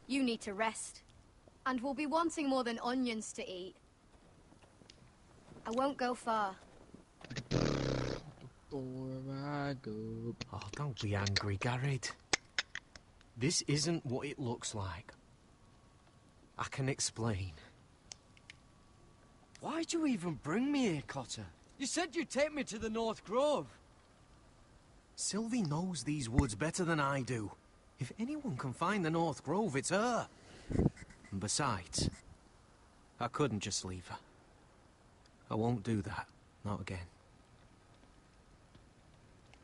You need to rest. And we'll be wanting more than onions to eat. I won't go far. Before I go. Oh, don't be angry, Garrett. This isn't what it looks like. I can explain. Why'd you even bring me here, Cotter? You said you'd take me to the North Grove. Sylvie knows these woods better than I do. If anyone can find the North Grove, it's her. And besides, I couldn't just leave her. I won't do that. Not again.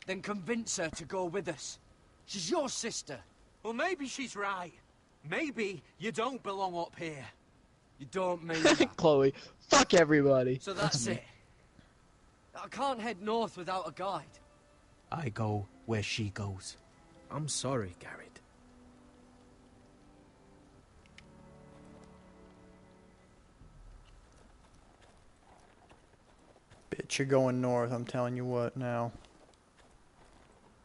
Then convince her to go with us. She's your sister. Well, maybe she's right. Maybe you don't belong up here. You don't mean that. Chloe, fuck everybody. So that's it. I can't head north without a guide. I go where she goes. I'm sorry, Garrett. Bitch, you're going north, I'm telling you what now.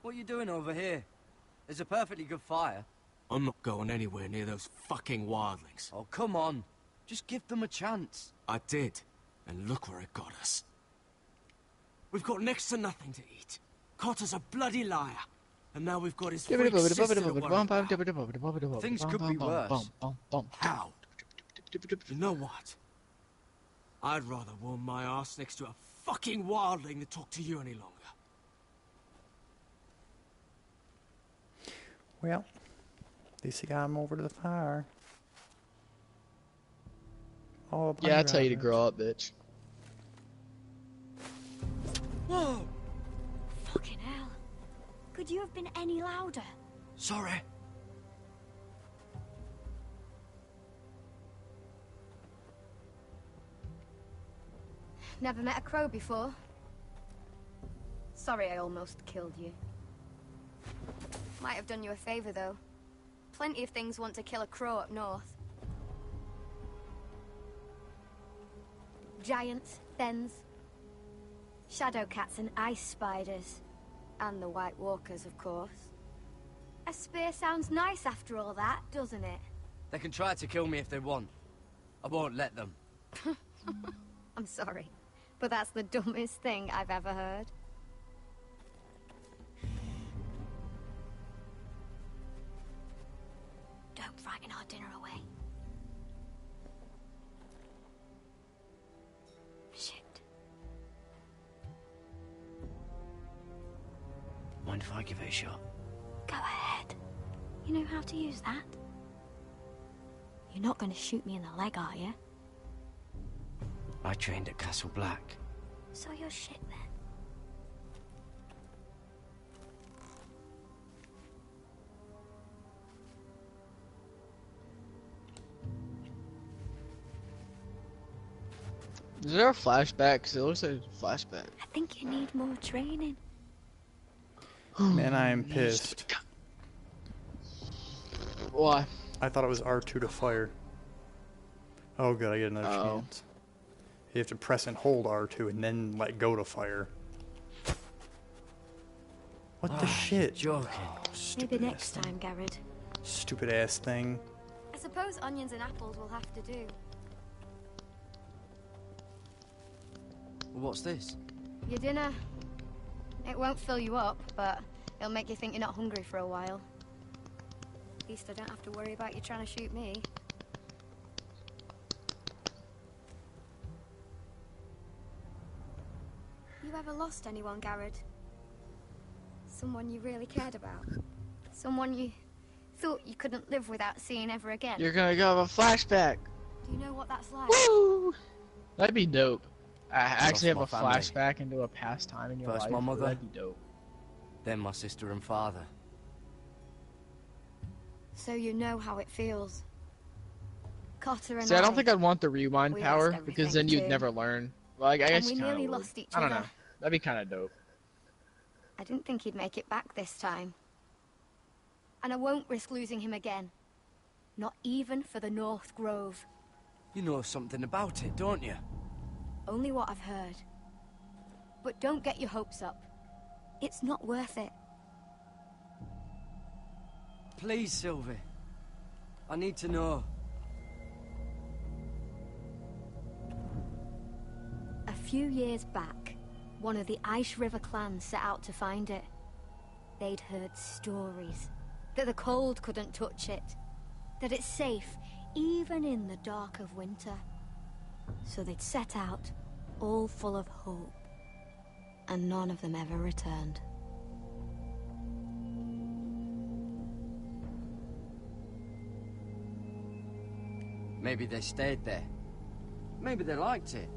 What are you doing over here? There's a perfectly good fire. I'm not going anywhere near those fucking wildlings. Oh, come on. Just give them a chance. I did, and look where it got us. We've got next to nothing to eat. Cotter's a bloody liar. And now we've got his freak sister to worry about. Things could be worse. How? You know what? I'd rather warm my ass next to a fucking wildling than talk to you any longer. Well, at least you got him over to the fire. Oh, Yeah, I tell you to grow up, bitch. Whoa! Fucking hell. Could you have been any louder? Sorry. Never met a crow before. Sorry I almost killed you. Might have done you a favor, though. Plenty of things want to kill a crow up north. Giants, thens, shadow cats and ice spiders. And the White Walkers, of course. A spear sounds nice after all that, doesn't it? They can try to kill me if they want. I won't let them. I'm sorry, but that's the dumbest thing I've ever heard. Don't frighten our dinner away. Shit. Mind if I give it a shot? Go ahead. You know how to use that? You're not going to shoot me in the leg, are you? I trained at Castle Black. So you're shit then. Is there a flashback? Because it looks like a flashback. I think you need more training. Man, I am pissed. Why? I thought it was R2 to fire. Oh good, I get another chance. You have to press and hold R2 and then let go to fire. What the shit? You're joking. Maybe next time, Garrett. Stupid ass thing. I suppose onions and apples will have to do. What's this? Your dinner. It won't fill you up, but it'll make you think you're not hungry for a while. At least I don't have to worry about you trying to shoot me. You ever lost anyone, Garrett? Someone you really cared about? Someone you thought you couldn't live without seeing ever again? You're gonna go have a flashback. Do you know what that's like? Woo! That'd be dope. I actually have Lost a my family. flashback into a past time in your First life. my mother. That'd be dope. Then my sister and father. So you know how it feels. Cotter and See, I don't think I'd want the rewind we power lost because then you'd everything, too. never learn. Well, I guess we you nearly kinda would. lost each I don't other. know. That'd be kind of dope. I didn't think he'd make it back this time. And I won't risk losing him again. Not even for the North Grove. You know something about it, don't you? Only what I've heard. But don't get your hopes up. It's not worth it. Please, Sylvie. I need to know. A few years back, one of the Ice River clans set out to find it. They'd heard stories that the cold couldn't touch it, that it's safe even in the dark of winter. So they'd set out, all full of hope, and none of them ever returned. Maybe they stayed there. Maybe they liked it.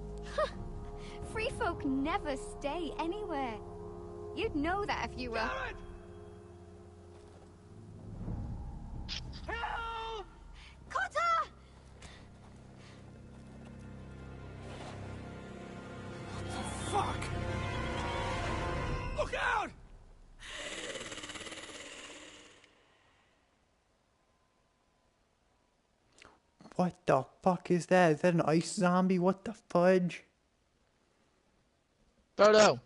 Free folk never stay anywhere. You'd know that if you were... Help! Cotter! Fuck! Look out! What the fuck is that? Is that an ice zombie? What the fudge? Photo.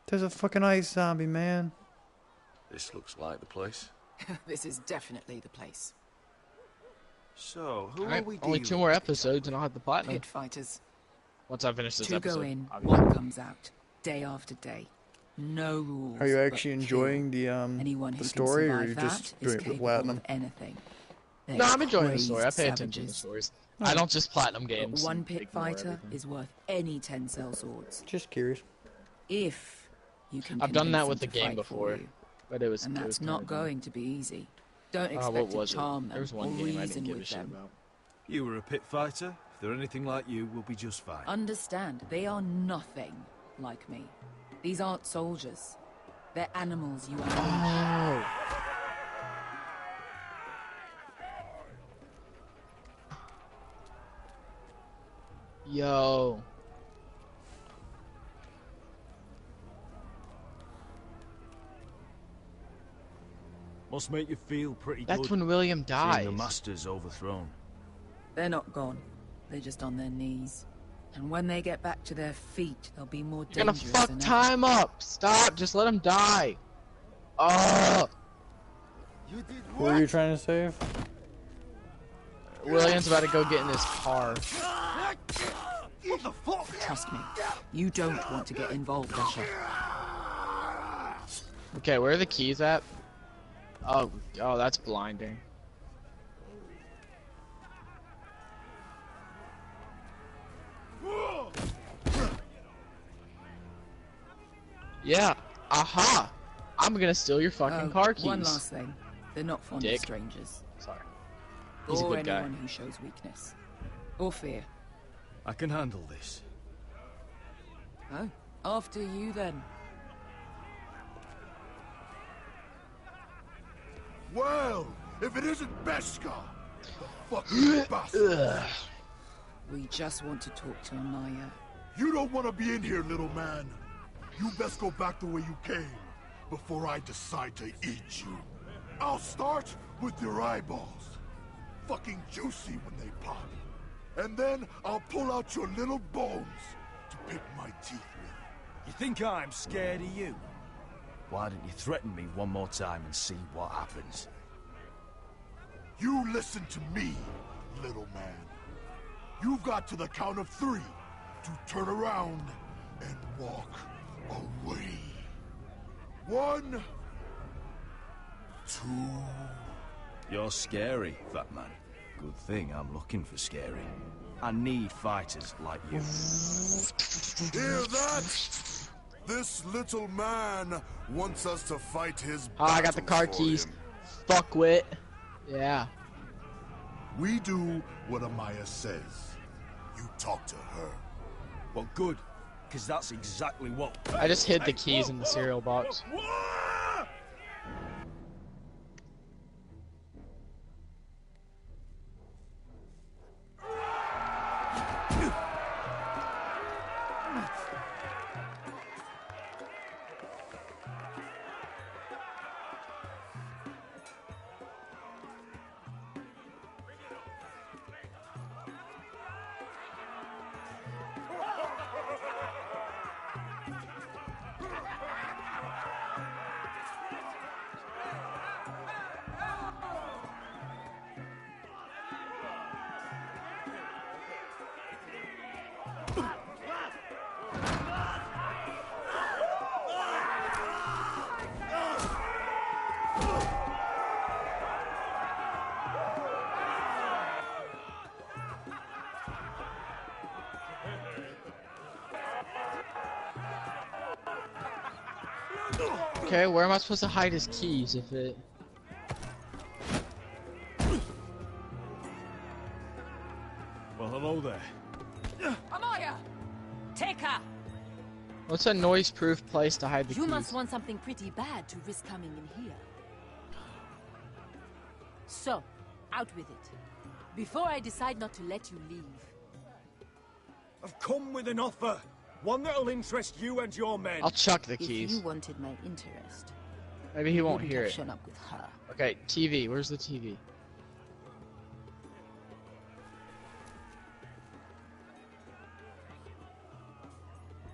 There's a fucking ice zombie, man. This looks like the place. This is definitely the place. So, who Alright, are we only dealing 2 more with episodes and I'll have the platinum. Pit fighters. Once I finish this Two episode. go in, obviously. one comes out. Day after day. No rules. Are you but actually kill. enjoying Anyone the who story, can or are you survive just that is doing it for capable platinum? of anything. No, They're I'm enjoying the story. I crazed pay attention to the savages. stories. I don't just platinum But games. one and pit ignore fighter everything. is worth any 10 cell swords. Just curious. If you can I've done that convince with them the to game fight for before, you. but it was. And it that's was not kinda dumb. going to be easy. Don't What expect to was it? charm them There was one or game I reason didn't give a with shit them. about. You were a pit fighter. If they're anything like you, we'll be just fine. Understand, they are nothing like me. These aren't soldiers. They're animals you unleash. Oh. Yo. Must make you feel pretty That's good. when William Seeing dies. the master's overthrown. They're not gone. They're just on their knees. And when they get back to their feet, they'll be more You're gonna dangerous fuck than ever. time up. Stop. Just let him die. Oh. You did Who are you trying to save? William's about to go get in his car. What the fuck? Trust me, you don't want to get involved, Usher. Okay, where are the keys at? Oh, that's blinding. Yeah. Aha. I'm gonna steal your fucking car keys. One last thing. They're not fond Dick. of strangers. Sorry. He's a Or good guy. anyone who shows weakness. Or fear. I can handle this. Oh, after you then. Well, if it isn't Beskar, the fucking bastard. We just want to talk to Anaya. You don't want to be in here, little man. You best go back the way you came before I decide to eat you. I'll start with your eyeballs. Fucking juicy when they pop. And then I'll pull out your little bones to pick my teeth with. You think I'm scared of you? Why don't you threaten me one more time and see what happens? You listen to me, little man. You've got to the count of 3 to turn around and walk away. 1, 2. You're scary, fat man. Good thing I'm looking for scary. I need fighters like you. Hear that? This little man wants us to fight his Oh, I got the car battles for keys. him. Fuckwit. Yeah. We do what Amaya says. You talk to her. Well, good, because that's exactly what... I just hid the keys in the cereal box. Okay, where am I supposed to hide his keys if it... Well, hello there. Amaya! Take her! What's a noise-proof place to hide the You keys? must want something pretty bad to risk coming in here. So, out with it. Before I decide not to let you leave. I've come with an offer. One that'll interest you and your men. I'll chuck the If keys. you wanted my interest, Maybe he won't wouldn't hear have it. shown up with her. Okay, TV. Where's the TV?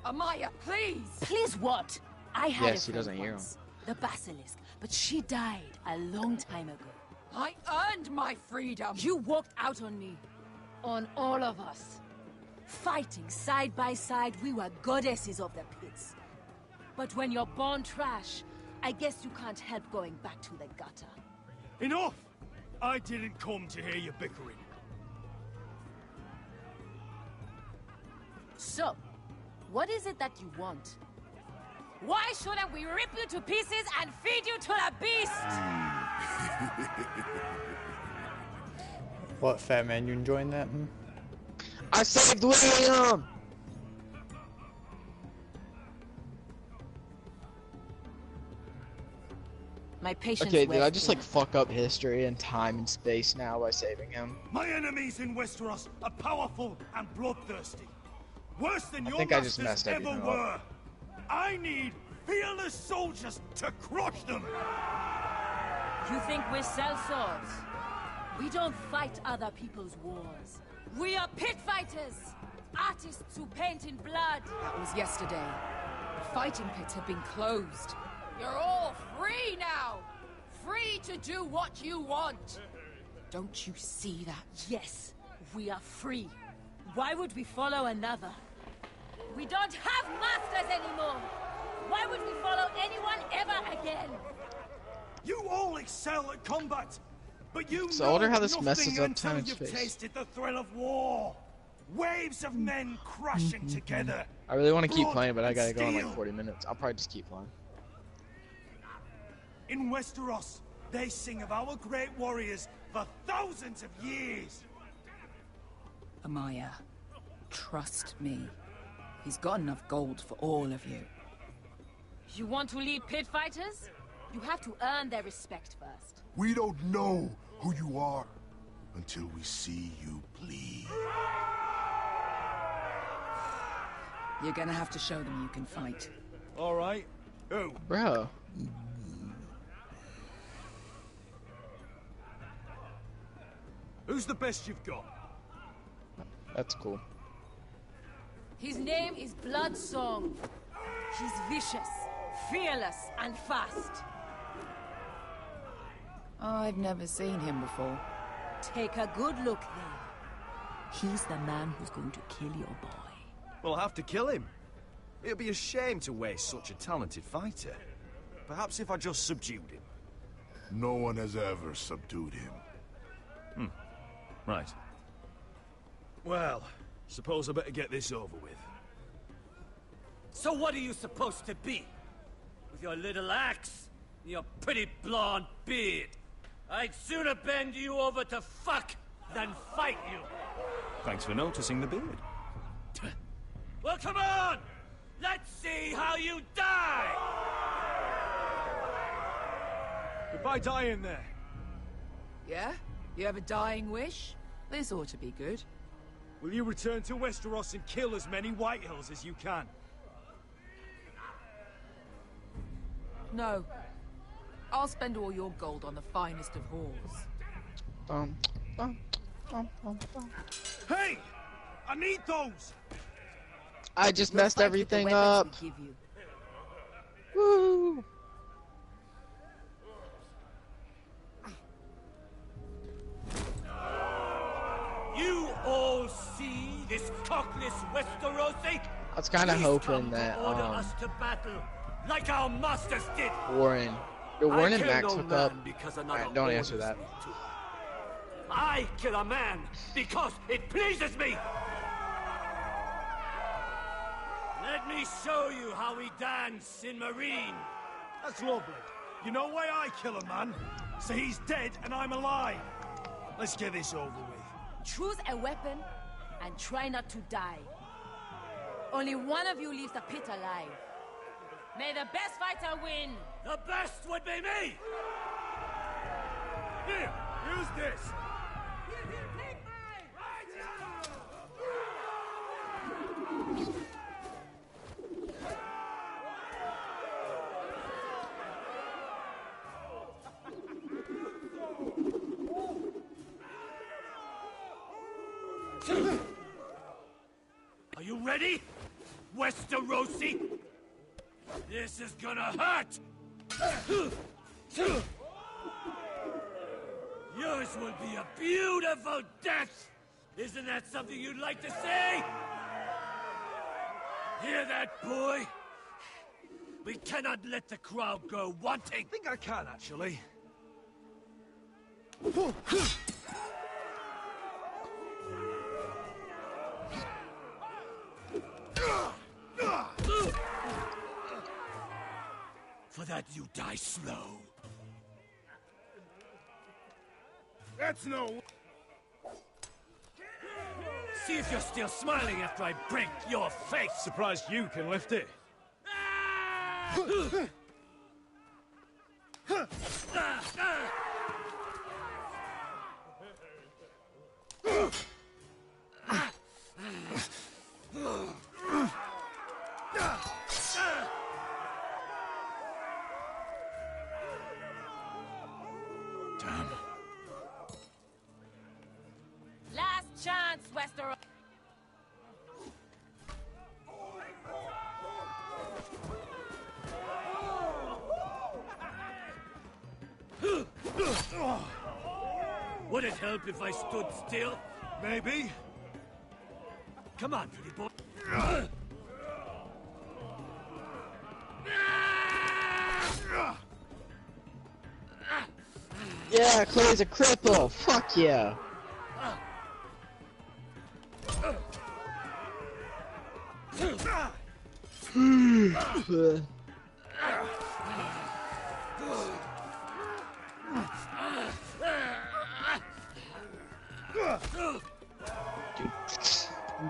Amaya, please! Please what? I had Yes, a he friend doesn't hear once, the Basilisk, but she died a long time ago. I earned my freedom! You walked out on me. On all of us. Fighting side by side, we were goddesses of the pits. But when you're born trash, I guess you can't help going back to the gutter. Enough! I didn't come to hear you bickering. So, what is it that you want? Why shouldn't we rip you to pieces and feed you to the beast? What, fat man? You enjoying that? Hmm? I saved William! My patience. Okay, did I just like fuck up history and time and space now by saving him? My enemies in Westeros are powerful and bloodthirsty. Worse than your think I just masters messed ever everything were. up. I need fearless soldiers to crush them. You think we sell swords? We don't fight other people's wars. We are pit fighters! Artists who paint in blood! That was yesterday. The fighting pits have been closed. You're all free now! Free to do what you want! Don't you see that? Yes, we are free. Why would we follow another? We don't have masters anymore! Why would we follow anyone ever again? You all excel at combat, but you So I know wonder how this nothing messes up until time and you've space. tasted the thrill of war. Waves of men crashing together. I really want to keep Blood playing, but I and gotta go in steel. like 40 minutes. I'll probably just keep playing. In Westeros, they sing of our great warriors for thousands of years. Amaya, trust me. He's got enough gold for all of you. You want to lead pit fighters? You have to earn their respect first. We don't know who you are until we see you bleed. You're gonna have to show them you can fight. All right. Who? Bro. Who's the best you've got? That's cool. His name is Bloodsong. He's vicious, fearless, and fast. I've never seen him before. Take a good look there. He's the man who's going to kill your boy. We'll have to kill him. It'd be a shame to waste such a talented fighter. Perhaps if I just subdued him. No one has ever subdued him. Right. Well, suppose I better get this over with. So what are you supposed to be? With your little axe and your pretty blonde beard? I'd sooner bend you over to fuck than fight you. Thanks for noticing the beard. Well, come on! Let's see how you die! Goodbye, dying there. Yeah? You have a dying wish? This ought to be good. Will you return to Westeros and kill as many Whitehills as you can? No. I'll spend all your gold on the finest of whores. Bum, bum, bum, bum, bum. Hey! I need those! I just You'll messed fight with the everything weapons up. we give you. Woo! You all see This cockless Westerosi? I was kind of He's hoping come that to order us to battle, like our masters did. Warren, your Warren I and kill Max no hook up. man because another Alright, don't answer orders that. me to. I kill a man because it pleases me. Let me show you how we dance in Marine. That's lovely. You know why I kill a man? So he's dead and I'm alive. Let's get this over with. Choose a weapon and try not to die. Only one of you leaves the pit alive. May the best fighter win. The best would be me. Here, use this. Are you ready, Westerosi? This is gonna hurt! Yours will be a beautiful death! Isn't that something you'd like to say? Hear that, boy? We cannot let the crowd go wanting! I think I can, actually. For that you die slow. That's no... See if you're still smiling after I break your face! Surprised you can lift it. Damn. Last chance, Westeros. Would it help if I stood still? Maybe. Come on, pretty boy. Yeah, Chloe's a cripple. Fuck yeah.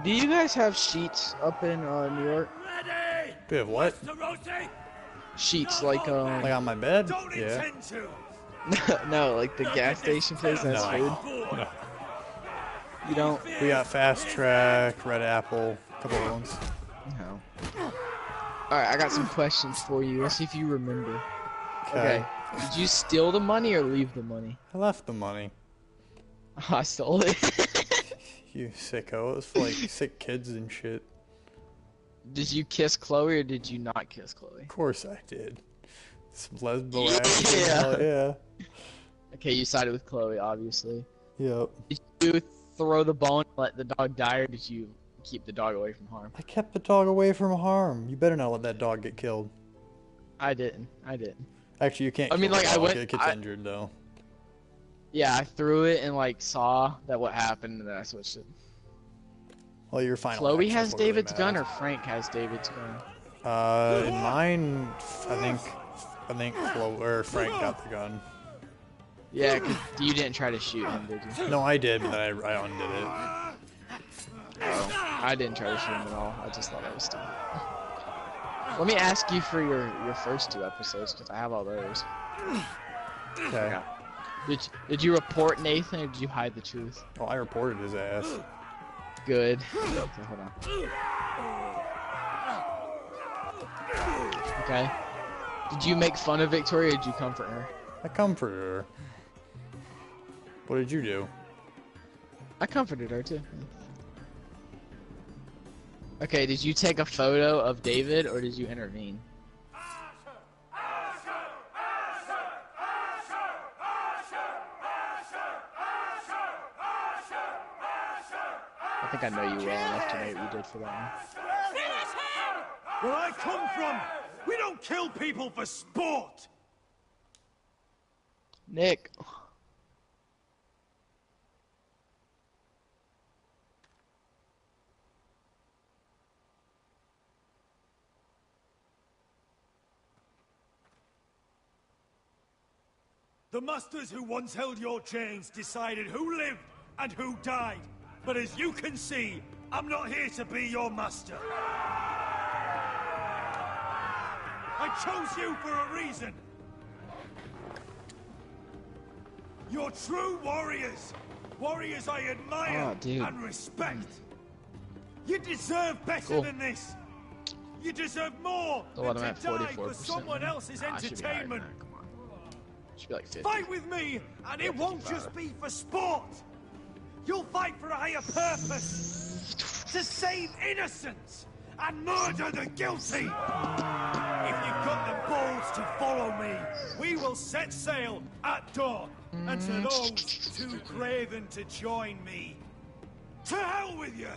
Do you guys have sheets up in New York? Ready! We have what? Westerosi? Sheets like Like on my bed? Don't Yeah. intend to! no, like the gas station place that's No. food. No. You don't. We got Fast Track, Red Apple, a couple of ones. No. All right, I got some questions for you. Let's see if you remember. Okay. Did you steal the money or leave the money? I left the money. I stole it. You sicko. It was for like sick kids and shit. Did you kiss Chloe or did you not kiss Chloe? Of course I did. Some lesbo action. Yeah. Hell yeah. Okay, you sided with Chloe, obviously. Yep. Did you throw the bone and let the dog die, or did you keep the dog away from harm? I kept the dog away from harm. You better not let that dog get killed. I didn't. Actually, you can't. I mean, kill like, the I dog. went- It gets I- injured though. Yeah, I threw it and like saw that what happened, and then I switched it. Well, your final. Chloe actions has what really David's gun, or matters. Frank has David's gun? Mine. I think Chloe or Frank got the gun. Yeah, 'cause you didn't try to shoot him, did you? No, I did, but then I undid it. Oh, I didn't try to shoot him at all. I just thought I was stupid. Let me ask you for your first 2 episodes, because I have all those. Okay. Yeah. Did you report Nathan, or did you hide the truth? Well, I reported his ass. Good. Okay, hold on. Okay. Did you make fun of Victoria, or did you comfort her? I comforted her. What did you do? I comforted her too. Okay, did you take a photo of David, or did you intervene? I think I know you well enough to know what you did for that one. Where I come from, we don't kill people for sport. Nick. The masters who once held your chains decided who lived and who died. But as you can see, I'm not here to be your master. I chose you for a reason. You're true warriors. Warriors I admire and respect. You deserve better than this. You deserve more than to die for someone else's entertainment. Should be like 50. Fight with me, and it won't just be for sport. You'll fight for a higher purpose. To save innocents and murder the guilty. If you've got the balls to follow me, we will set sail at dawn. And to those too craven to join me, to hell with you!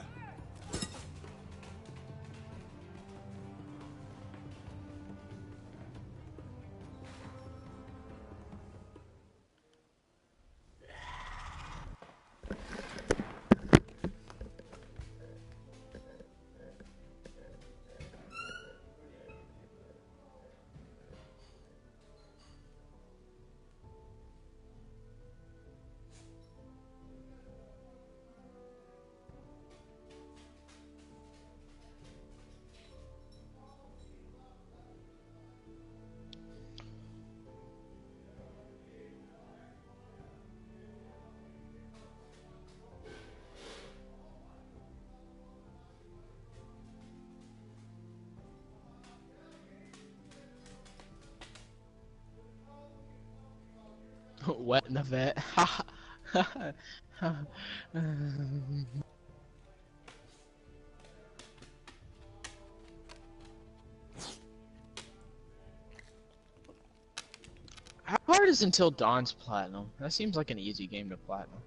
Wet in the vet. How hard is Until Dawn's platinum? That seems like an easy game to platinum.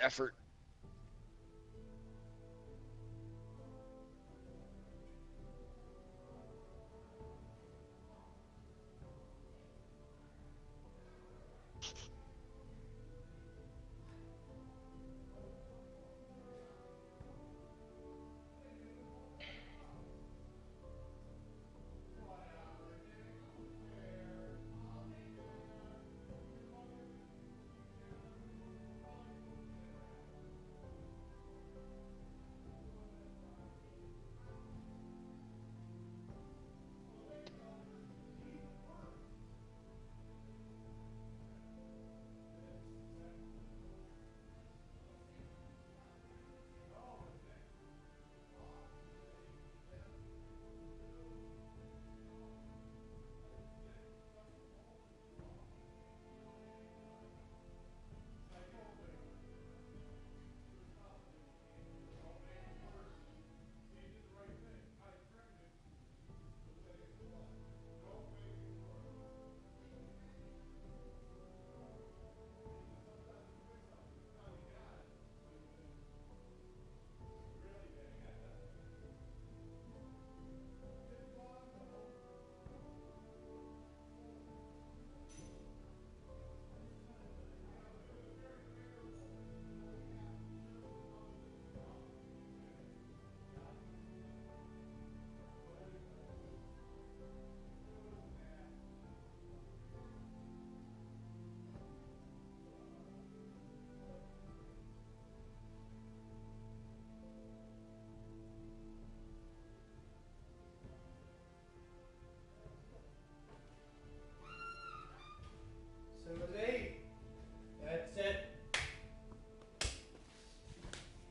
Effort.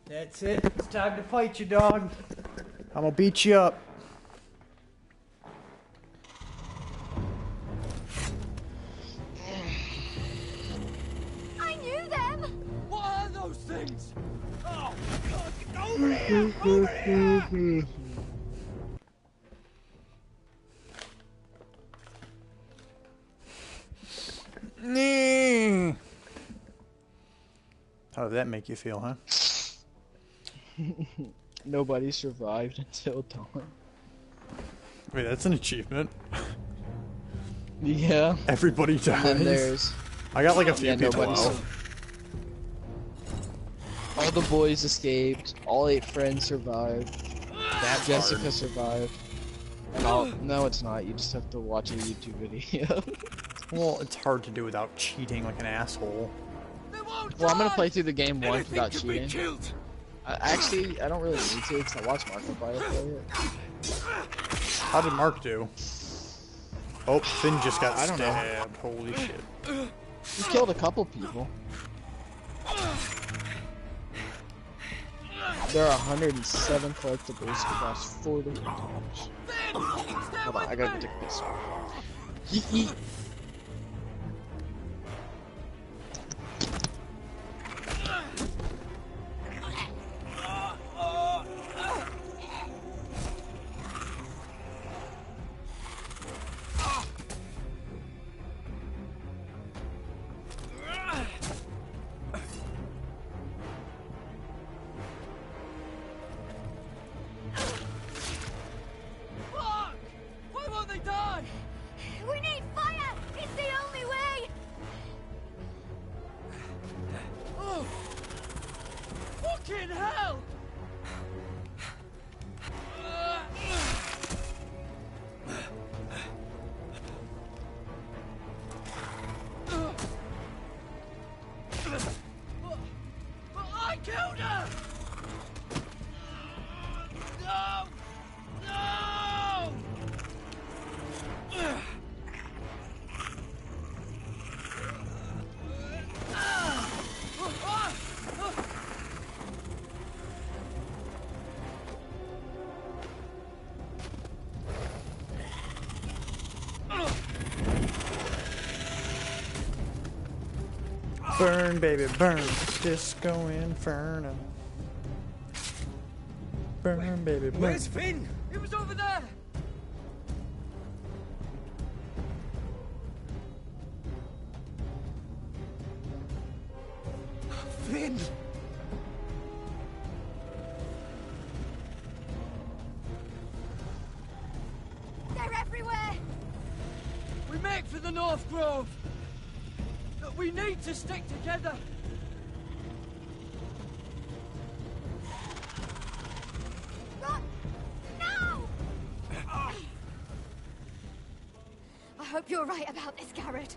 That's it. It's time to fight you, dog. I'm gonna beat you up. I knew them! What are those things? Oh, God, get over here! Over here! How did that make you feel, huh? Nobody survived until dawn. Wait, that's an achievement. Yeah. Everybody dies. And then there's... I got like a few people nobody out. All the boys escaped. All 8 friends survived. That's Jessica hard. survived. And all... No, it's not. You just have to watch a YouTube video. Well, it's hard to do without cheating like an asshole. Well, I'm gonna play through the game once without cheating. Actually, I don't really need to because I watched Markiplier play it. How did Mark do? Oh, Finn just got I don't know. stabbed. Holy shit. He killed a couple people. There are 107 collectibles across 40 games. Hold on, I gotta take this. Yeet. Why won't they die? We need fire! It's the only way! Oh! Fucking hell! But I killed her! No! No! Burn, baby, burn. Disco Inferno. Burn, baby, burn. Where's Finn? It was over there! Finn! They're everywhere! We make for the North Grove! But we need to stick together! Run! Now! I hope you're right about this, Garrett.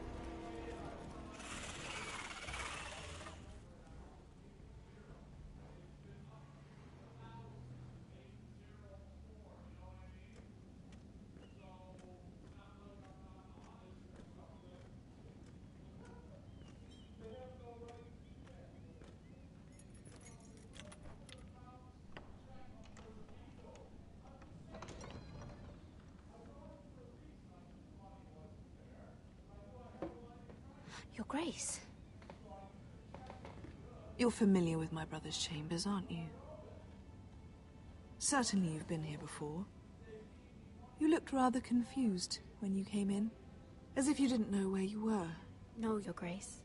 Your Grace. You're familiar with my brother's chambers, aren't you? Certainly you've been here before. You looked rather confused when you came in, as if you didn't know where you were. No, Your Grace.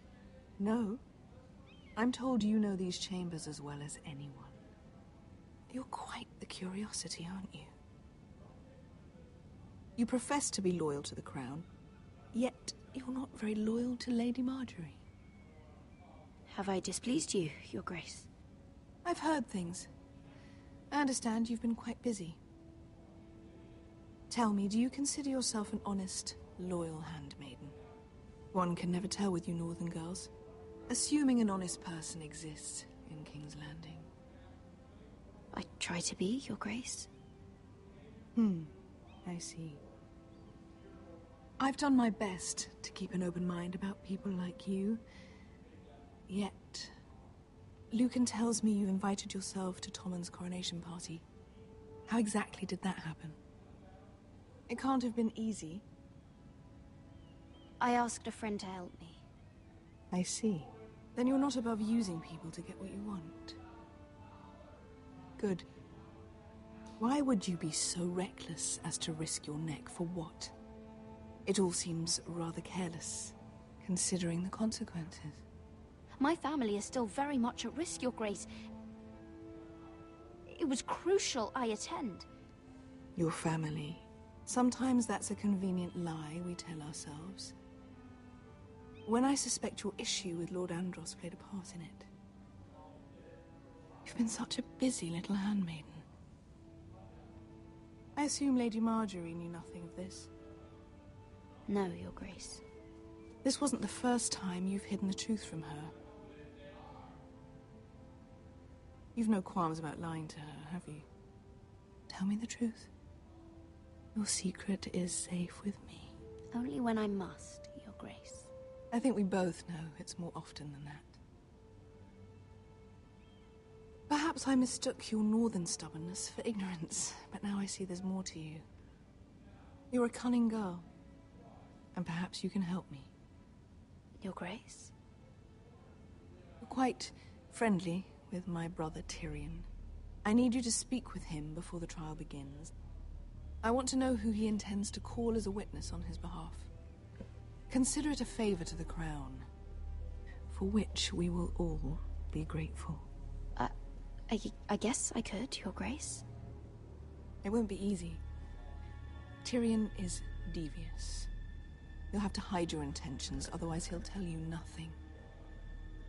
No? I'm told you know these chambers as well as anyone. You're quite the curiosity, aren't you? You profess to be loyal to the crown, yet you're not very loyal to Lady Marjorie. Have I displeased you, Your Grace? I've heard things. I understand you've been quite busy. Tell me, do you consider yourself an honest, loyal handmaiden? One can never tell with you northern girls. Assuming an honest person exists in King's Landing. I try to be, Your Grace. I see. I've done my best to keep an open mind about people like you. Yet, Lucan tells me you invited yourself to Tommen's coronation party. How exactly did that happen? It can't have been easy. I asked a friend to help me. I see. Then you're not above using people to get what you want. Good. Why would you be so reckless as to risk your neck for what? It all seems rather careless, considering the consequences. My family is still very much at risk, Your Grace. It was crucial I attend. Your family. Sometimes that's a convenient lie we tell ourselves. When I suspect your issue with Lord Andros played a part in it. You've been such a busy little handmaiden. I assume Lady Marjorie knew nothing of this. No, Your Grace. This wasn't the first time you've hidden the truth from her. You've no qualms about lying to her, have you? Tell me the truth. Your secret is safe with me. Only when I must, Your Grace. I think we both know it's more often than that. Perhaps I mistook your northern stubbornness for ignorance, but now I see there's more to you. You're a cunning girl, and perhaps you can help me. Your Grace? You're quite friendly with my brother Tyrion. I need you to speak with him before the trial begins. I want to know who he intends to call as a witness on his behalf. Consider it a favor to the crown, for which we will all be grateful. I guess I could, Your Grace. It won't be easy. Tyrion is devious. You'll have to hide your intentions, otherwise he'll tell you nothing.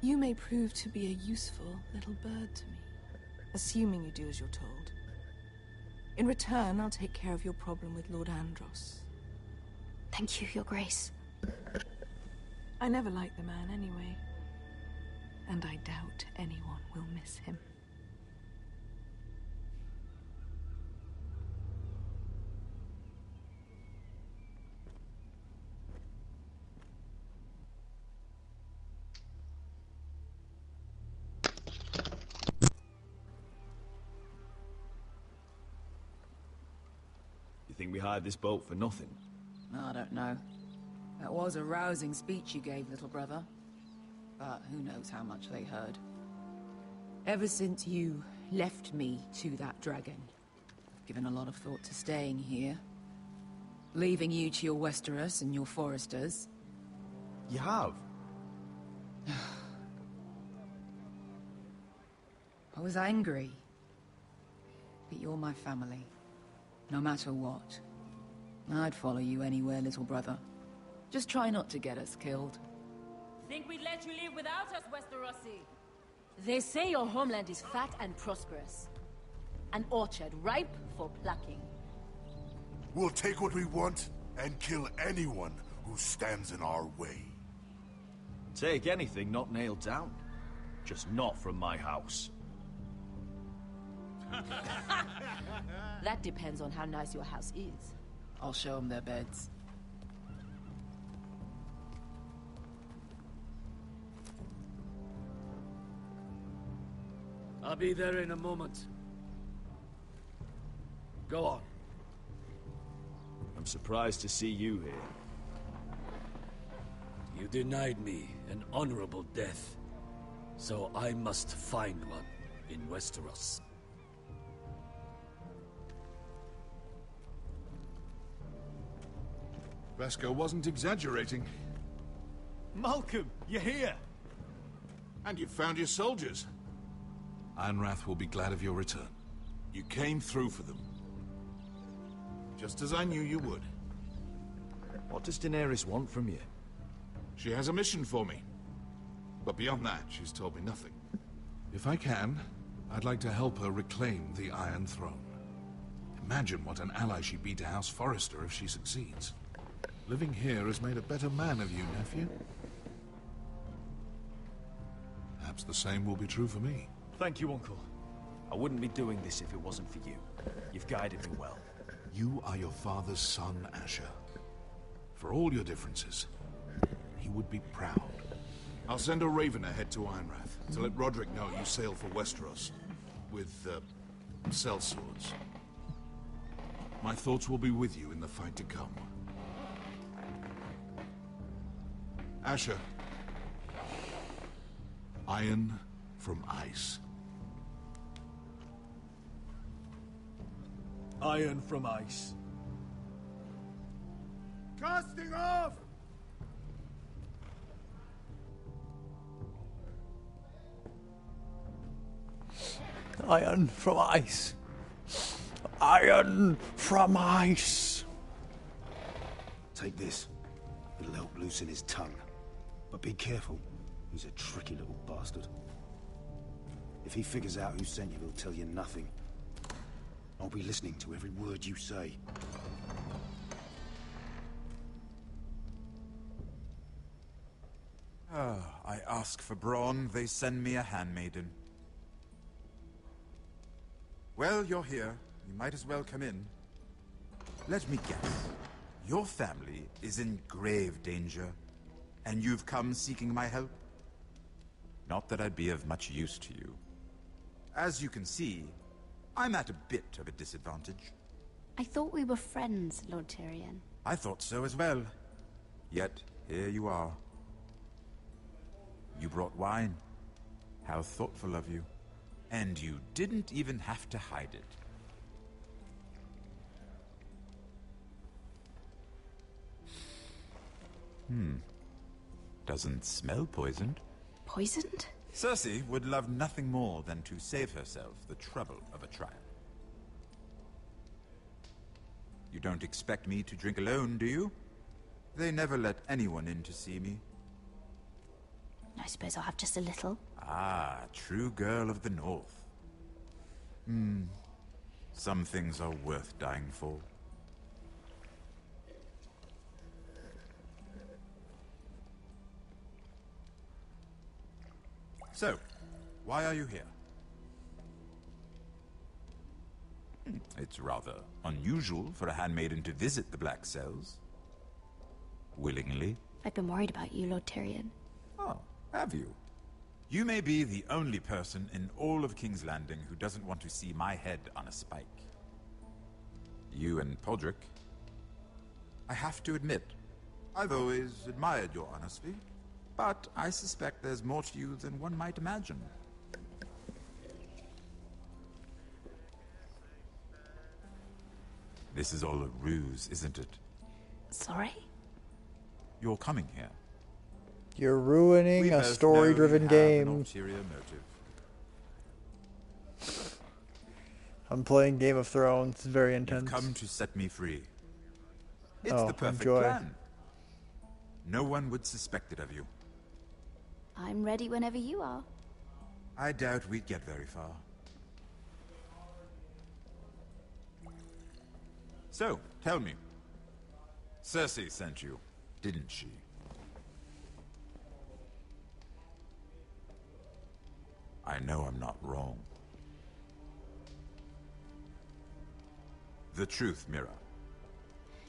You may prove to be a useful little bird to me, assuming you do as you're told. In return, I'll take care of your problem with Lord Andros. Thank you, Your Grace. I never liked the man anyway, and I doubt anyone will miss him. You think we hired this boat for nothing? I don't know. That was a rousing speech you gave, little brother. But who knows how much they heard. Ever since you left me to that dragon, I've given a lot of thought to staying here. Leaving you to your Westeros and your Foresters. You have? I was angry. But you're my family. No matter what. I'd follow you anywhere, little brother. Just try not to get us killed. Think we'd let you leave without us, Westerosi? They say your homeland is fat and prosperous. An orchard ripe for plucking. We'll take what we want and kill anyone who stands in our way. Take anything not nailed down. Just not from my house. That depends on how nice your house is. I'll show them their beds. I'll be there in a moment. Go on. I'm surprised to see you here. You denied me an honorable death, so I must find one in Westeros. Vesco wasn't exaggerating. Malcolm, you're here! And you found your soldiers. Ironrath will be glad of your return. You came through for them. Just as I knew you would. What does Daenerys want from you? She has a mission for me. But beyond that, she's told me nothing. If I can, I'd like to help her reclaim the Iron Throne. Imagine what an ally she'd be to House Forrester if she succeeds. Living here has made a better man of you, nephew. Perhaps the same will be true for me. Thank you, Uncle. I wouldn't be doing this if it wasn't for you. You've guided me well. You are your father's son, Asher. For all your differences, he would be proud. I'll send a raven ahead to Ironrath to let Roderick know you sail for Westeros with, sellswords. My thoughts will be with you in the fight to come. Asher. Iron from ice. Iron from ice. Casting off! Iron from ice. Iron from ice. Take this. It'll help loosen his tongue. But be careful. He's a tricky little bastard. If he figures out who sent you, he'll tell you nothing. I'll be listening to every word you say. I ask for brawn, they send me a handmaiden. Well, you're here. You might as well come in. Let me guess. Your family is in grave danger, and you've come seeking my help? Not that I'd be of much use to you. As you can see, I'm at a bit of a disadvantage. I thought we were friends, Lord Tyrion. I thought so as well. Yet, here you are. You brought wine. How thoughtful of you. And you didn't even have to hide it. Doesn't smell poisoned. Poisoned? Cersei would love nothing more than to save herself the trouble of a trial. You don't expect me to drink alone, do you? They never let anyone in to see me. I suppose I'll have just a little. Ah, true girl of the North. Some things are worth dying for. So, why are you here? It's rather unusual for a handmaiden to visit the Black Cells. Willingly. I've been worried about you, Lord Tyrion. Oh, have you? You may be the only person in all of King's Landing who doesn't want to see my head on a spike. You and Podrick. I have to admit, I've always admired your honesty, but I suspect there's more to you than one might imagine. This is all a ruse, isn't it? Sorry? You're coming here. You're ruining a story-driven game. An ulterior motive. I'm playing Game of Thrones. It's very intense. You've come to set me free. It's Oh, the perfect enjoy. plan. No one would suspect it of you. I'm ready whenever you are. I doubt we'd get very far. So, tell me. Cersei sent you, didn't she? I know I'm not wrong. The truth, Mira.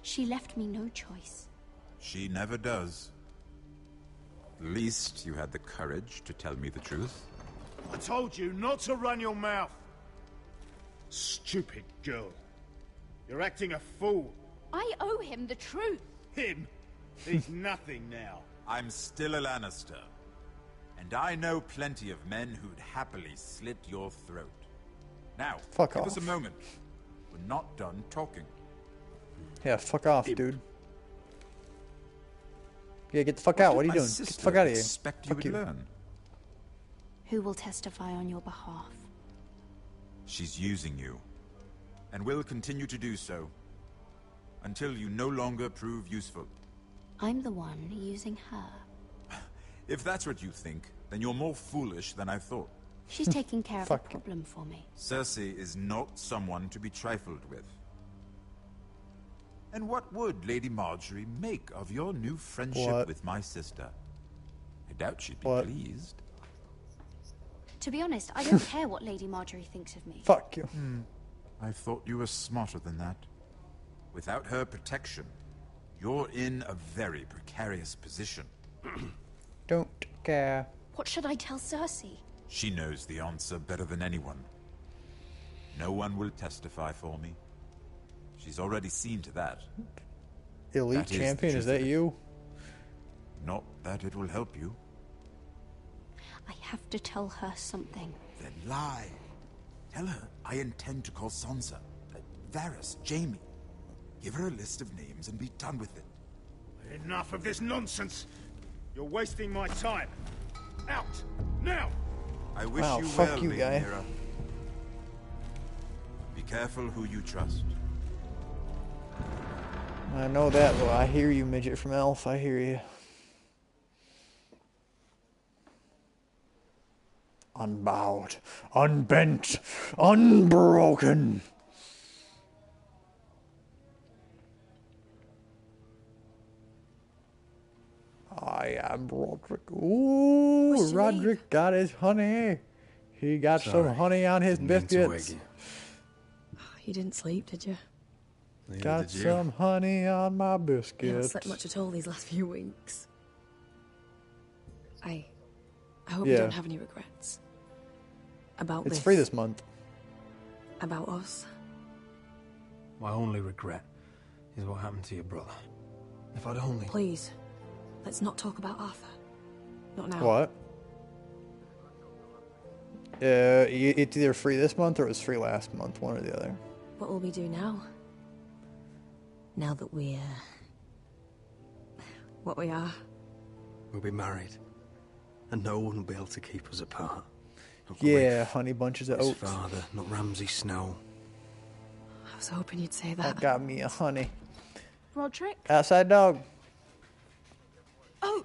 She left me no choice. She never does. At least you had the courage to tell me the truth. I told you not to run your mouth. Stupid girl. You're acting a fool. I owe him the truth. Him? He's nothing now. I'm still a Lannister. And I know plenty of men who'd happily slit your throat. Now, Fuck give off. us a moment. We're not done talking. Yeah, fuck off, dude. Yeah, get the fuck out. What are you doing? Get the fuck out of here. Expect you Fuck would you. learn. Who will testify on your behalf? She's using you, and will continue to do so, until you no longer prove useful. I'm the one using her. If that's what you think, then you're more foolish than I thought. She's taking care of a problem for me. Cersei is not someone to be trifled with. And what would Lady Marjorie make of your new friendship What? with my sister? I doubt she'd be What? pleased. To be honest, I don't care what Lady Marjorie thinks of me. Fuck you. I thought you were smarter than that. Without her protection, you're in a very precarious position. Don't care. What should I tell Cersei? She knows the answer better than anyone. No one will testify for me. She's already seen to that. Elite That is the champion, is truth of that it. you? Not that it will help you. I have to tell her something. Then lie. Tell her I intend to call Sansa, Varys, Jaime. Give her a list of names and be done with it. Enough of this nonsense. You're wasting my time. Out! Now! I wish Wow, you fuck well, you, Lady guy. Mira. Be careful who you trust. I know that, well, I hear you, midget from Elf. I hear you. Unbowed, unbent, unbroken. I am Roderick. Ooh, What's your Roderick leave? got his honey. He got some honey on his Didn't mean to wake biscuits. You didn't sleep, did you? Got some honey on my You haven't biscuits. slept much at all these last few weeks. I hope Yeah. you don't have any regrets. About It's this. free this month. About us. My only regret is what happened to your brother. If I'd only... Please, let's not talk about Arthur. Not now. What? It's either free this month or it was free last month, one or the other. What will we do now? Now that we're... what we are. We'll be married. And no one will be able to keep us apart. Not Yeah, Griff, honey bunches of his oats. father, not Ramsay Snow. I was hoping you'd say That that. got me a honey. Roderick? Outside dog. Oh,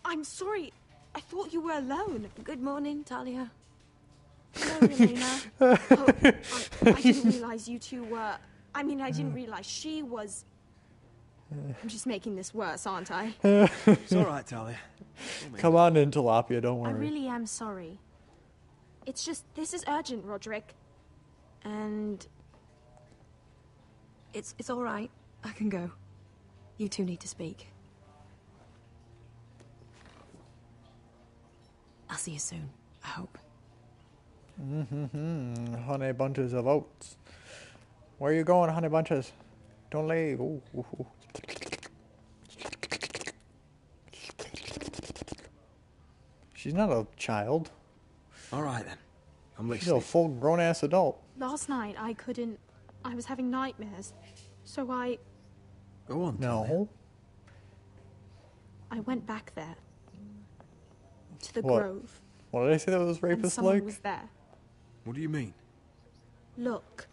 I'm sorry. I thought you were alone. Good morning, Talia. Hello, Elena. I didn't realize you two were... I mean, I didn't realize she was... I'm just making this worse, aren't I? It's all right, Talia. Come on in, Tilapia, don't worry. I really am sorry. It's just, this is urgent, Roderick. And... It's all right. I can go. You two need to speak. I'll see you soon, I hope. Honey bunches of oats. Where are you going, honey bunches? Don't leave. Ooh, ooh, ooh. She's not a child. All right, then. I'm She's listening. a full grown-ass adult. last night I couldn't... I was having nightmares. So I Go on, No. went back there. To the What? grove. What did I say that was And rapist someone like? was there. What do you mean? Look.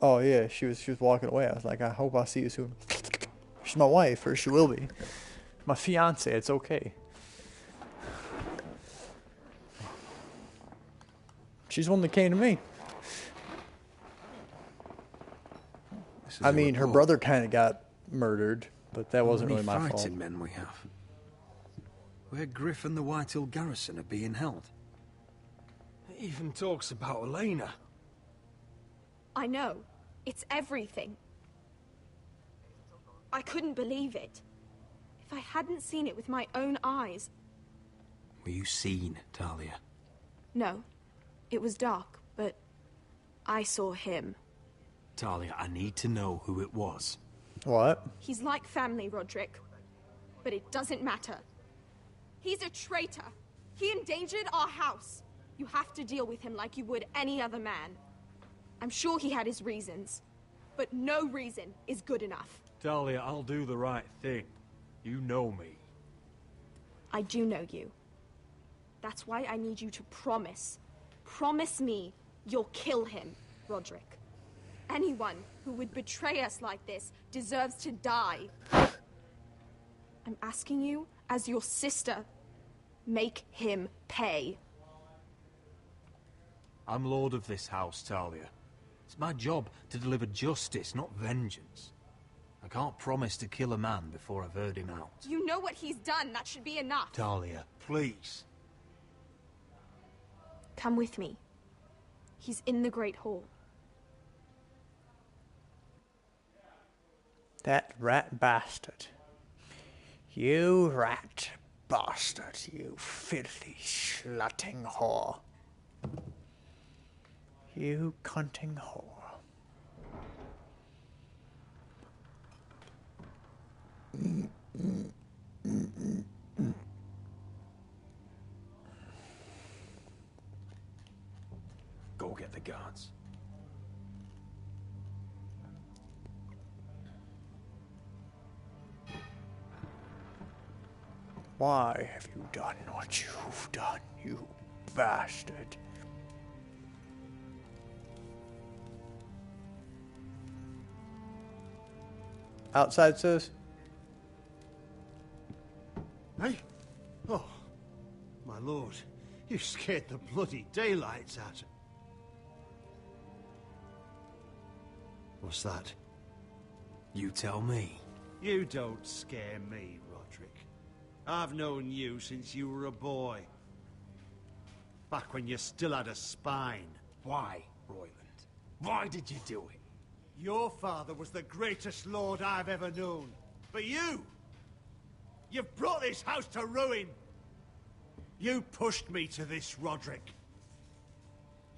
Oh yeah, she was walking away. I was like, I hope I see you soon. She's my wife, or she will be. My fiance, it's okay. She's the one that came to me. This is I a mean, her report. brother kind of got murdered, but that How wasn't many really my fighting fault. men we have. Where Griff and the Whitehill garrison are being held. It even talks about Elena. I know. It's everything. I couldn't believe it. If I hadn't seen it with my own eyes... Were you seen, Talia? No. It was dark, but... I saw him. Talia, I need to know who it was. What? He's like family, Roderick. But it doesn't matter. He's a traitor. He endangered our house. You have to deal with him like you would any other man. I'm sure he had his reasons. But no reason is good enough. Talia, I'll do the right thing. You know me. I do know you. That's why I need you to promise. Promise me you'll kill him, Roderick. Anyone who would betray us like this deserves to die. I'm asking you, as your sister, make him pay. I'm lord of this house, Talia. It's my job to deliver justice, not vengeance. I can't promise to kill a man before I've heard him out. You know what he's done. That should be enough. Talia, please. Come with me. He's in the Great Hall. That rat bastard. You rat bastard, you filthy slutting whore. You cunting whore. Go get the guards. Why have you done what you've done, you bastard? Outside says. Hey? Oh, my lord. You scared the bloody daylights out. What's that? You tell me. You don't scare me, Roderick. I've known you since you were a boy. Back when you still had a spine. Why, Royland? Why did you do it? Your father was the greatest lord I've ever known. But you've brought this house to ruin. You pushed me to this, Roderick.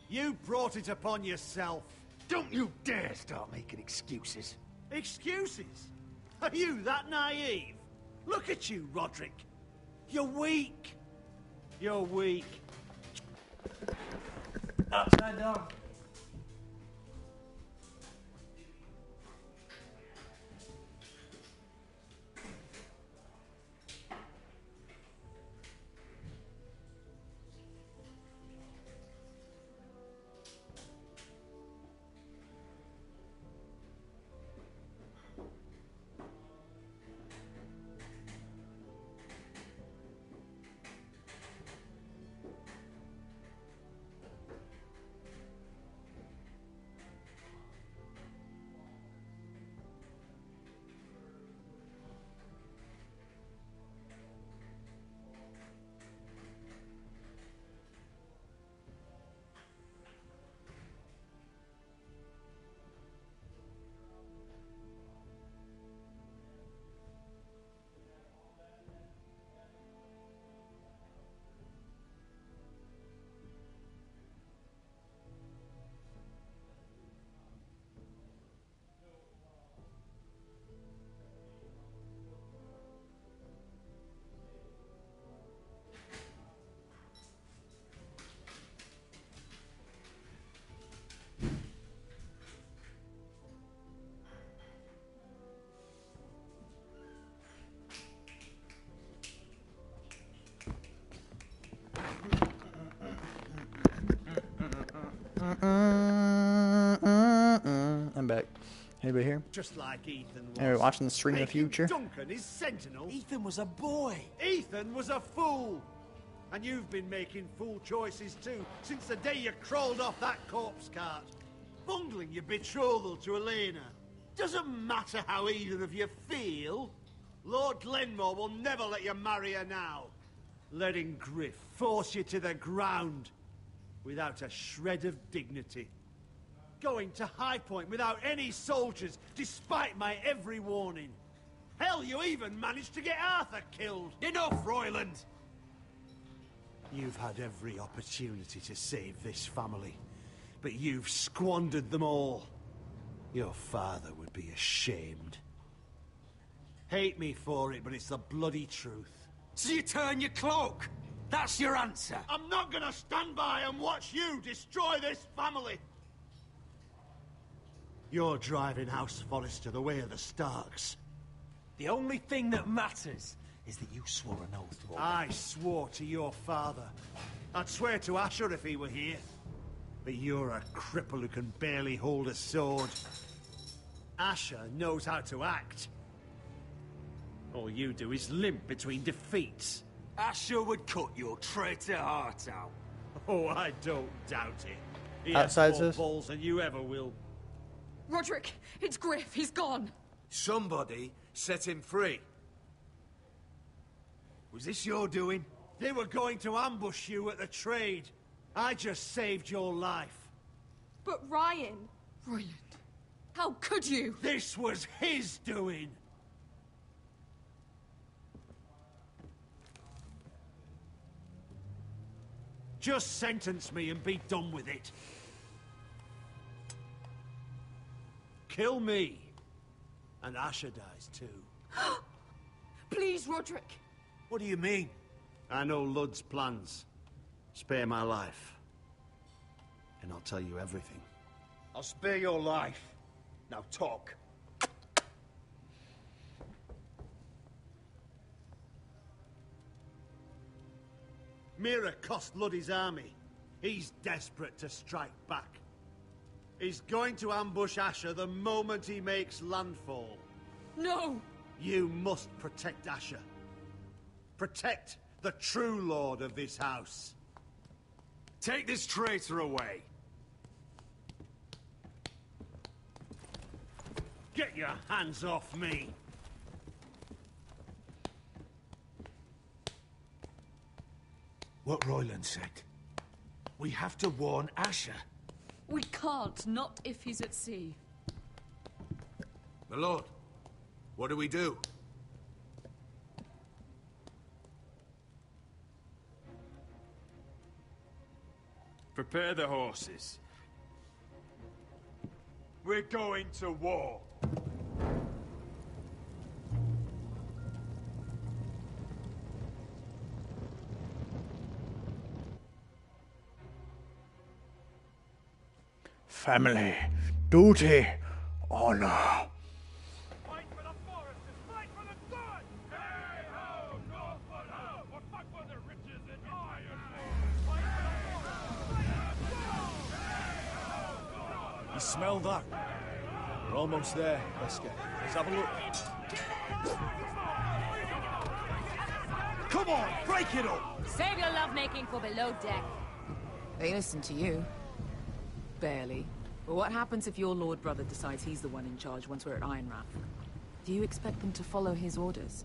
You brought it upon yourself. Don't you dare start making excuses. Excuses? Are you that naive? Look at you, Roderick. You're weak. You're weak. Upside down. I'm back. Anybody here? Just like Ethan was. Anybody watching the stream in the Making future? Duncan is sentinel. Ethan was a boy. Ethan was a fool. And you've been making fool choices too, since the day you crawled off that corpse cart. Bungling your betrothal to Elena. Doesn't matter how either of you feel. Lord Glenmore will never let you marry her now. Letting Griff force you to the ground without a shred of dignity. Going to High Point without any soldiers, despite my every warning. Hell, you even managed to get Arthur killed. Enough, Royland! You've had every opportunity to save this family, but you've squandered them all. Your father would be ashamed. Hate me for it, but it's the bloody truth. So you turn your cloak? That's your answer? I'm not gonna stand by and watch you destroy this family! You're driving House Forrester the way of the Starks. The only thing that matters is that you swore an oath to obey. I swore to your father. I'd swear to Asher if he were here. But you're a cripple who can barely hold a sword. Asher knows how to act. All you do is limp between defeats. Asher would cut your traitor heart out. Oh, I don't doubt it. He Outside has more says? balls than you ever will. Roderick, it's Griff. He's gone. Somebody set him free. Was this your doing? They were going to ambush you at the trade. I just saved your life. But Ryan... Royland, how could you? This was his doing. Just sentence me and be done with it. Kill me. And Asher dies too. Please, Roderick. What do you mean? I know Ludd's plans. Spare my life. And I'll tell you everything. I'll spare your life. Now talk. Mira cost Ludd his army. He's desperate to strike back. He's going to ambush Asher the moment he makes landfall. No! You must protect Asher. Protect the true lord of this house. Take this traitor away. Get your hands off me! What Royland said. We have to warn Asher. We can't, not if he's at sea. My lord, what do we do? Prepare the horses. We're going to war. Family, duty, honor. Fight for the foresters! Fight for the sun! Hey ho, Northwood ho! We'll fight for the riches in Ironwood! Fight for the You smell that? We're almost there, Wesker. Let's have a look. Come on, break it up! Save your lovemaking for below deck. They listen to you. Barely. But what happens if your lord brother decides he's the one in charge once we're at Ironrath? Do you expect them to follow his orders?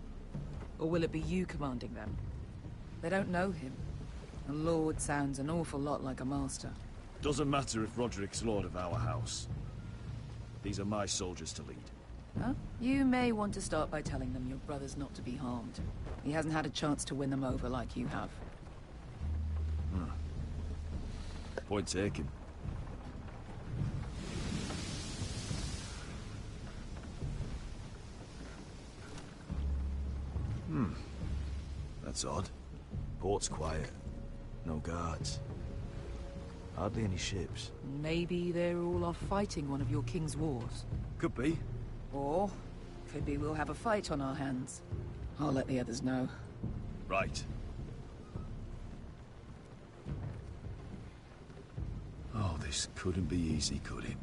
Or will it be you commanding them? They don't know him. A lord sounds an awful lot like a master. Doesn't matter if Roderick's lord of our house. These are my soldiers to lead. Huh? You may want to start by telling them your brother's not to be harmed. He hasn't had a chance to win them over like you have. Point taken. That's odd. Port's quiet. No guards. Hardly any ships. Maybe they're all off fighting one of your king's wars. Could be. Or, could be we'll have a fight on our hands. I'll let the others know. Right. Oh, this couldn't be easy, could it?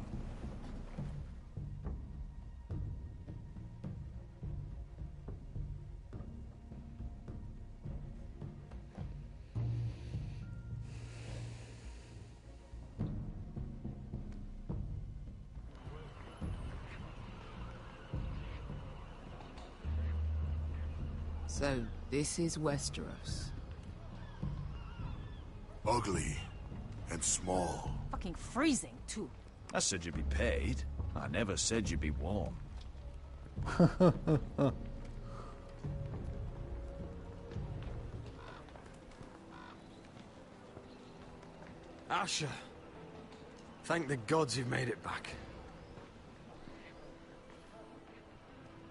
So, this is Westeros. Ugly and small. Fucking freezing, too. I said you'd be paid. I never said you'd be warm. Asher. Thank the gods you've made it back.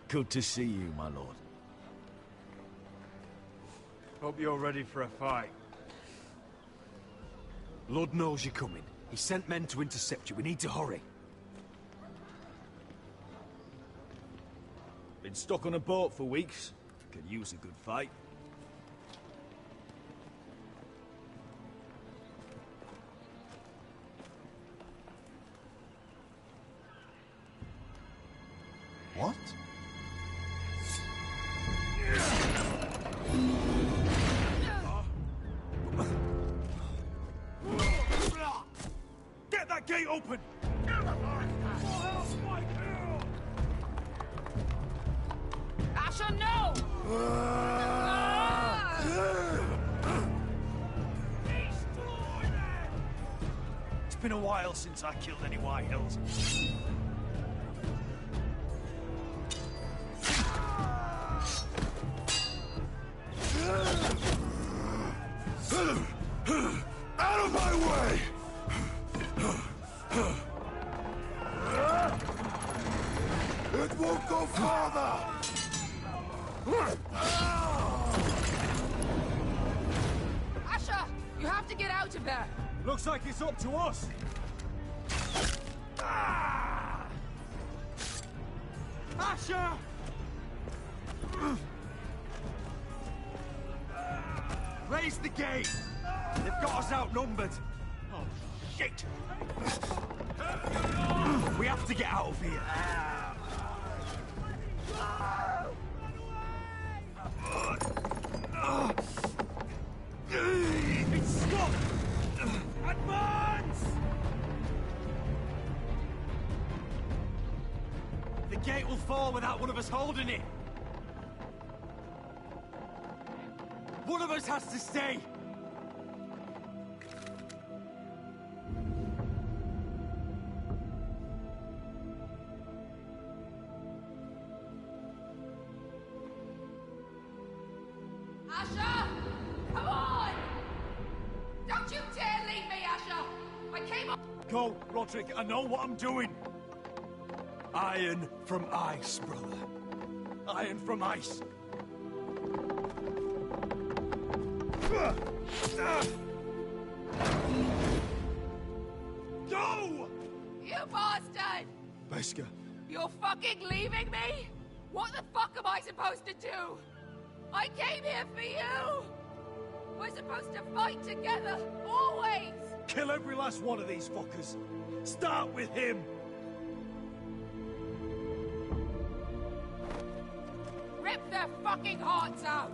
Good to see you, my lord. Hope you're ready for a fight. Lord knows you're coming. He sent men to intercept you. We need to hurry. Been stuck on a boat for weeks. Could use a good fight. What? Get that gate open! Asher, no! It's been a while since I killed any White Hills. Out of my way! It won't go farther! Asher! You have to get out of there! Looks like it's up to us. Asher! Raise the gate! They've got us outnumbered. Oh, shit! We have to get out of here. it will fall without one of us holding it. One of us has to stay. Asher! Come on! Don't you dare leave me, Asher! I came on... Go, Roderick, I know what I'm doing. Iron from ice, brother. Iron from ice. Go! You bastard! Beskar. You're fucking leaving me? What the fuck am I supposed to do? I came here for you! We're supposed to fight together, always! Kill every last one of these fuckers. Start with him. Rip their fucking hearts out!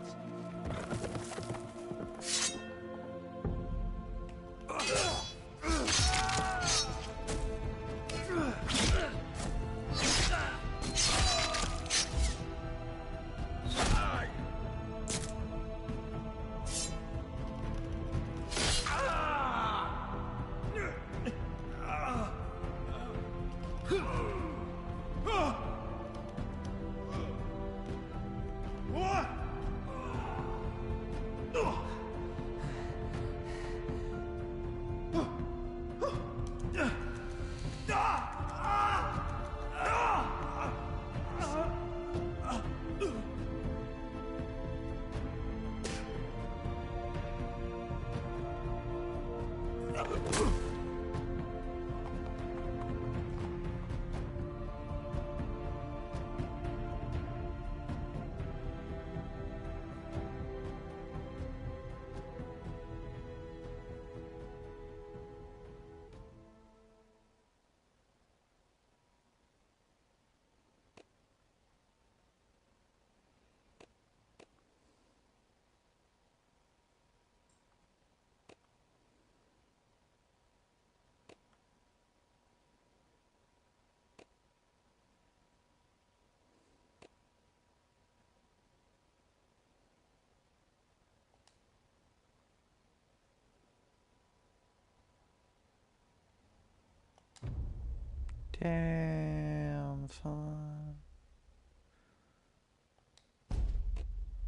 Damn, son.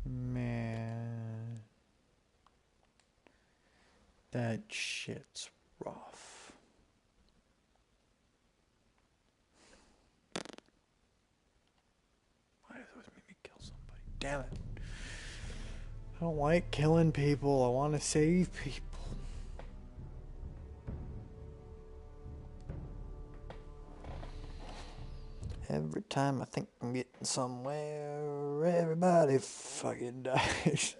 Man. That shit's rough. Why does it always make me kill somebody? Damn it. I don't like killing people. I want to save people. Every time I think I'm getting somewhere, everybody fucking dies.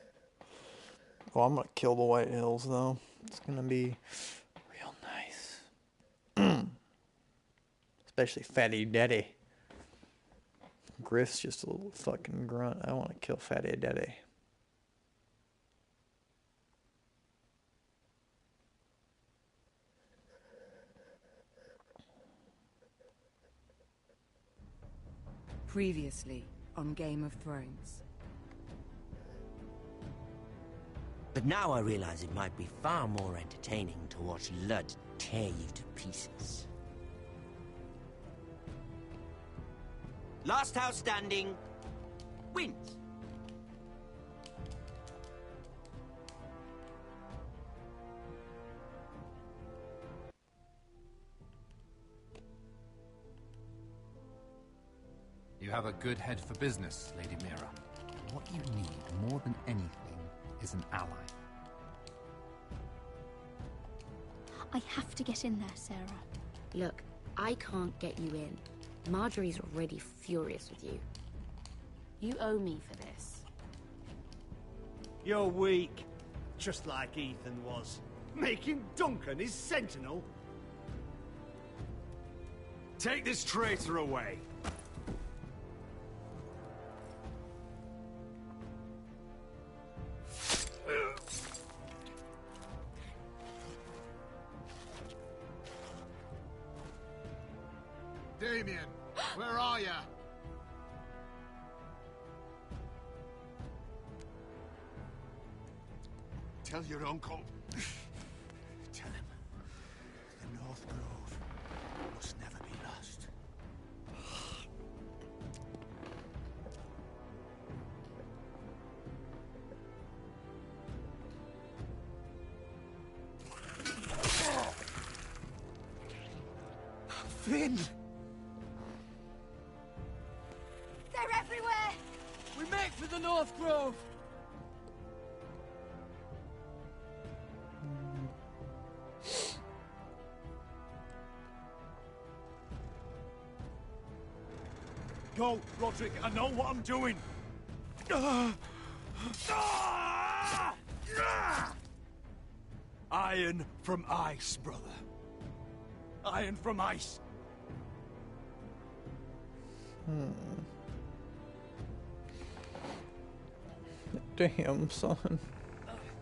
Oh, I'm gonna kill the White Hills, though. It's gonna be real nice. Especially Fatty Daddy. Griff's just a little fucking grunt. I want to kill Fatty Daddy. Previously on Game of Thrones. But now I realize it might be far more entertaining to watch Ludd tear you to pieces. Last house standing wins. You have a good head for business, Lady Mira. What you need more than anything is an ally. I have to get in there, Sarah. Look, I can't get you in. Marjorie's already furious with you. You owe me for this. You're weak. Just like Ethan was. Making Duncan his sentinel. Take this traitor away. Damien, where are ya? tell your uncle. Tell him the North Grove must never be lost. Finn! They're everywhere! We make for the North Grove! Go, Roderick, I know what I'm doing! Iron from ice, brother. Iron from ice. Damn, son.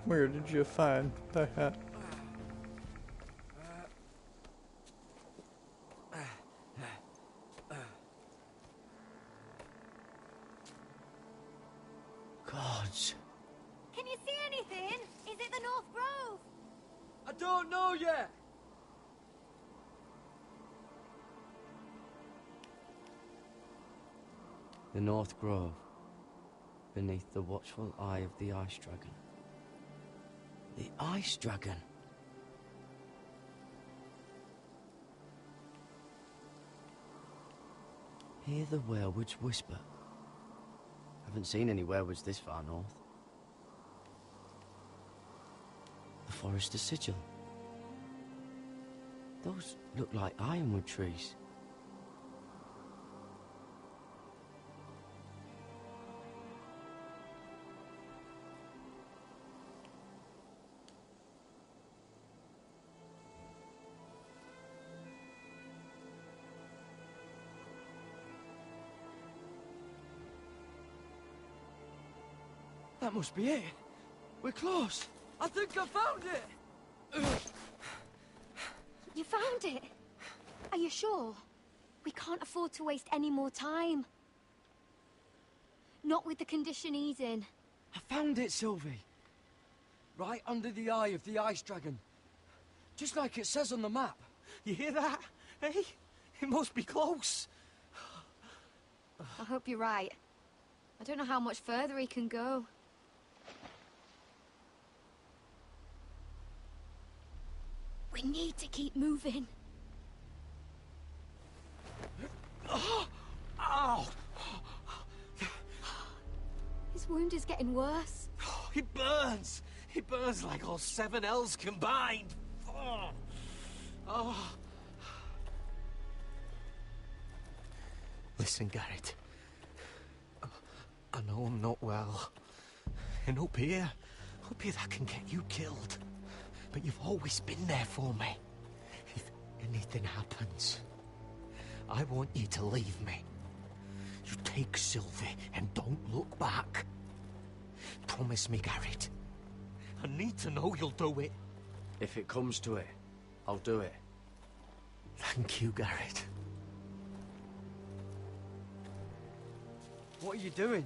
Where did you find that? Gods. Can you see anything? Is it the North Grove? I don't know yet! The North Grove, beneath the watchful eye of the Ice Dragon. The Ice Dragon? Hear the werewolves whisper. Haven't seen any werewolves this far north. The Forester's Sigil. Those look like ironwood trees. That must be it. We're close. I think I found it! You found it? Are you sure? We can't afford to waste any more time. Not with the condition he's in. I found it, Sylvie. Right under the eye of the Ice Dragon. Just like it says on the map. You hear that? Hey? It must be close. I hope you're right. I don't know how much further he can go. We need to keep moving. Ow! His wound is getting worse. He burns! He burns like all 7 L's combined! Oh. Listen, Garrett. I know I'm not well. And up here that can get you killed. But you've always been there for me. If anything happens, I want you to leave me. You take Sylvie and don't look back. Promise me, Garrett. I need to know you'll do it. If it comes to it, I'll do it. Thank you, Garrett. What are you doing?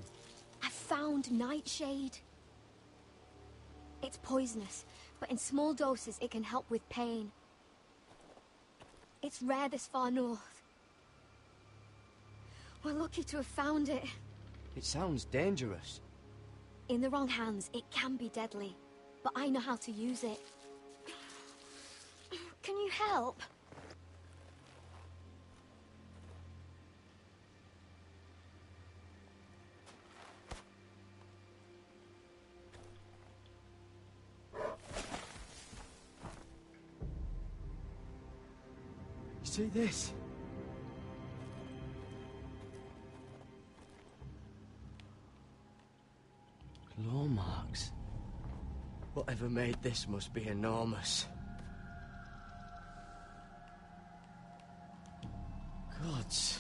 I found Nightshade. It's poisonous, but in small doses it can help with pain. It's rare this far north. We're lucky to have found it. It sounds dangerous. In the wrong hands, it can be deadly, but I know how to use it. Can you help? See this? Claw marks. Whatever made this must be enormous. Gods.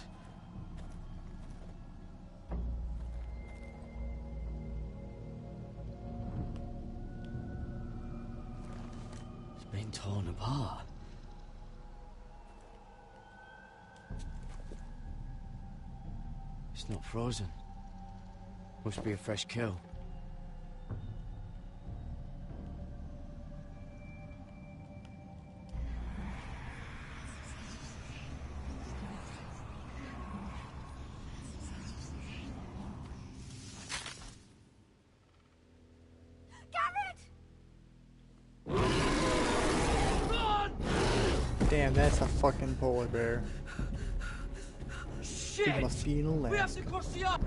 It's been torn apart. It's not frozen. Must be a fresh kill. Damn, that's a fucking polar bear. Shit! He must be in We have Alaska. to cross the up.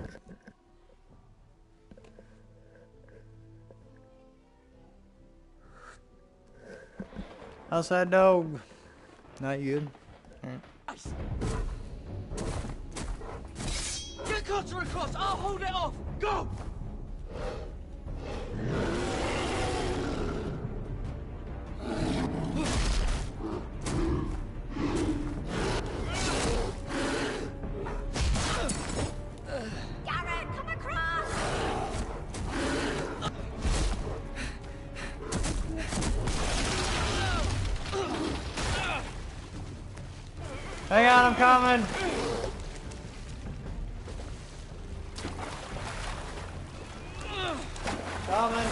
How's that dog? Not good. Alright. Get Cutter across! I'll hold it off! Go! Garrett, come across! Hang on, I'm coming. Coming.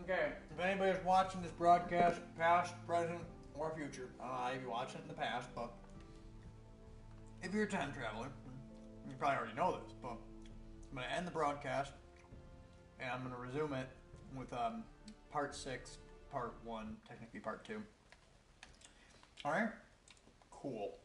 Okay, if anybody's watching this broadcast, past, present, or future, I don't know if you're watching it in the past, but if you're a time traveler, you probably already know this, but I'm going to end the broadcast, and I'm going to resume it with part 6, part 1, technically part 2. Alright? Cool.